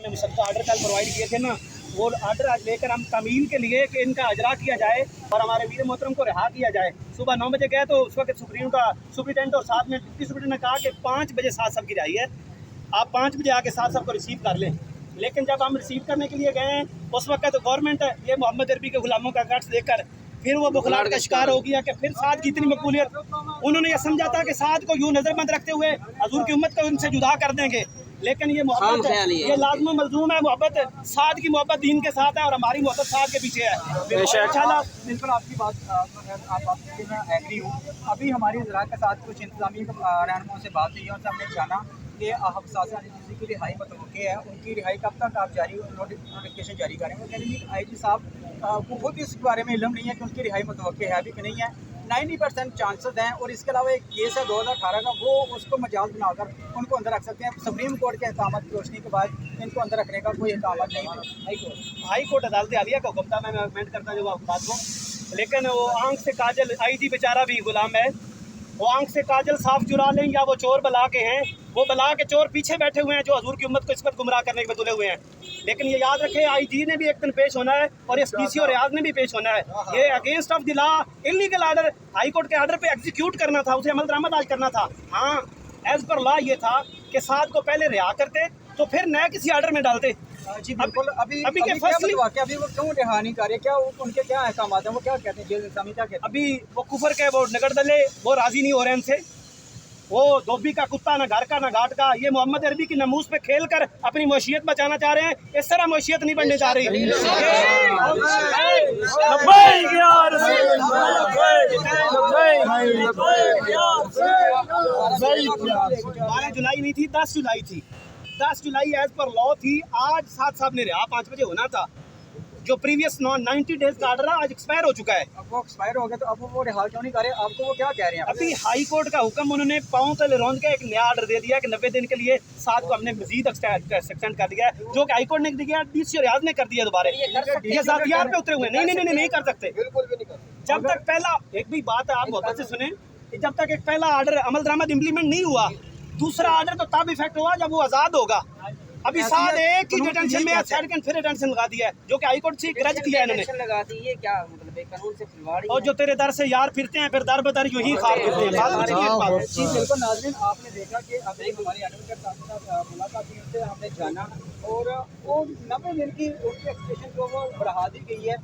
हमने सबको आर्डर कल प्रोवाइड किए थे ना, वो आर्डर आज लेकर हम तमील के लिए कि इनका अजरा किया जाए और हमारे वीर मोहतरम को रिहा किया जाए। सुबह 9 बजे गए तो उस वक्त सुप्रीटेंडेंट और साथ में डिप्टी सुप्रीटेंडेंट ने कहा कि 5 बजे साथ सब की रही है, आप 5 बजे आके साथ सबको रिसीव कर लें। लेकिन जब हम रिसीव करने के लिए गए उस वक्त तो गवर्नमेंट ये मोहम्मद अरबी के गुलामों का गट्स देखकर फिर वो बुखलाहट का शिकार हो गया कि फिर साथ की इतनी मकबूलियत, उन्होंने ये समझा था कि साथ को यूँ नज़रबंद रखते हुए हजूर की उम्मत को उनसे जुदा कर देंगे। लेकिन ये मोहब्बत ये लाजम मलजूम है, मोहब्बत साथ की मोहब्बत दीन के साथ है और हमारी मोहब्बत साथ के पीछे है। बिल्कुल आपकी बात से मैं एग्री हूँ। अभी हमारी ज़रा के साथ कुछ इंतजामी रहनुमाओं से बात हुई है, उनसे हमने जाना कि हफ्सास की रिहाई मतवक्की है, उनकी रिहाई कब तक आप नोटिफिकेशन जारी करेंगे। कहने जी IG साहब को खुद इस बारे में इल्म नहीं है कि उनकी रिहाई मतवक्की है भी कि नहीं है। 90% चांसेस हैं और इसके अलावा एक केस है 2018 का, वो उसको मजाज बनाकर उनको अंदर रख सकते हैं। सुप्रीम कोर्ट के अहकाम की रोशनी के बाद इनको अंदर रखने का कोई अहकाम नहीं है। हाई कोर्ट अदालत आलिया का हुक्म था, मैं अमेंड करता जो बात को, लेकिन वो आंख से काजल IG बेचारा भी गुलाम है। वो आंख से काजल साफ चुरा लें या वो चोर बला के हैं, वो बला के चोर पीछे बैठे हुए हैं जो हजूर की उम्मत को इस वक्त गुमराह करने के तुले हुए हैं। लेकिन ये याद रखें IG ने भी एक दिन पेश होना है और इस PC और रियाज ने भी पेश होना है। ये against of the law illegal order, high court के आर्डर पे एग्जीक्यूट करना था, उसे अमल दरामद आज करना था। हाँ, एज पर लॉ ये था कि साथ को पहले रिहा करते तो फिर नया किसी आर्डर में डालते। जी बिल्कुल। अभी के क्या वाकया अभी वो क्यों रिहा नहीं कर रहे, क्या उनके क्या अहकाम हैं, वो क्या कहते हैं, जेल इंतजामी क्या कहते हैं? अभी वो कुफर के वो नगर दले वो राजी नहीं हो रहे इनसे। वो धोबी का कुत्ता ना घर का ना घाट का, ये मोहम्मद अरबी की नमूस पे खेल कर अपनी मौशियत बचाना चाह रहे हैं। इस तरह मौशियत नहीं बनने जा रही। 12 जुलाई नहीं थी, 10 जुलाई थी। 10 जुलाई एज पर लॉ थी। आज साथ साहब ने रिहा 5 बजे होना था। जो प्रीवियस 90 डेज का आर्डर आज एक्सपायर हो चुका है। अब वो एक्सपायर हो गया तो अब वो रिहा क्यों नहीं कर रहे? आपको वो क्या कह रहे हैं? अभी हाई कोर्ट का हुक्म उन्होंने पाँव तले रौंद के एक नया आर्डर दे दिया कि 90 दिन के लिए साथ को हमने मजीद एक्सटेंड कर दिया है, जो कि हाई कोर्ट ने दिया, DC और रियाज ने कर दिया दोबारा। ये ज़ातियात पे उतरे हुए हैं। नहीं कर सकते। बिल्कुल भी नहीं कर सकते। जब तक पहला एक भी बात है, आप मोहब्बत से सुने, जब तक एक पहला आर्डर अमल दरामद इम्प्लीमेंट नहीं हुआ, दूसरा आर्डर तो तब इफेक्ट हुआ जब वो आज़ाद होगा। अभी साथ एक ही डिटेंशन में सेकंड फिर डिटेंशन लगा दिया है, जो कि हाई कोर्ट से ग्रज किया है इन्होंने लगा दी। ये क्या मतलब है, कानून से खिलवाड़। और जो तेरे दर से यार फिरते हैं फिर दर बदर यूं ही खार फिरते हैं। जी बिल्कुल नाज़रीन, आपने देखा कि अभी हमारी एडवोकेट साहब से मुलाकात हुई, हमने जाना और वो 90 दिन की उनकी एक्सटेंशन जो वो बढ़ा दी गई है।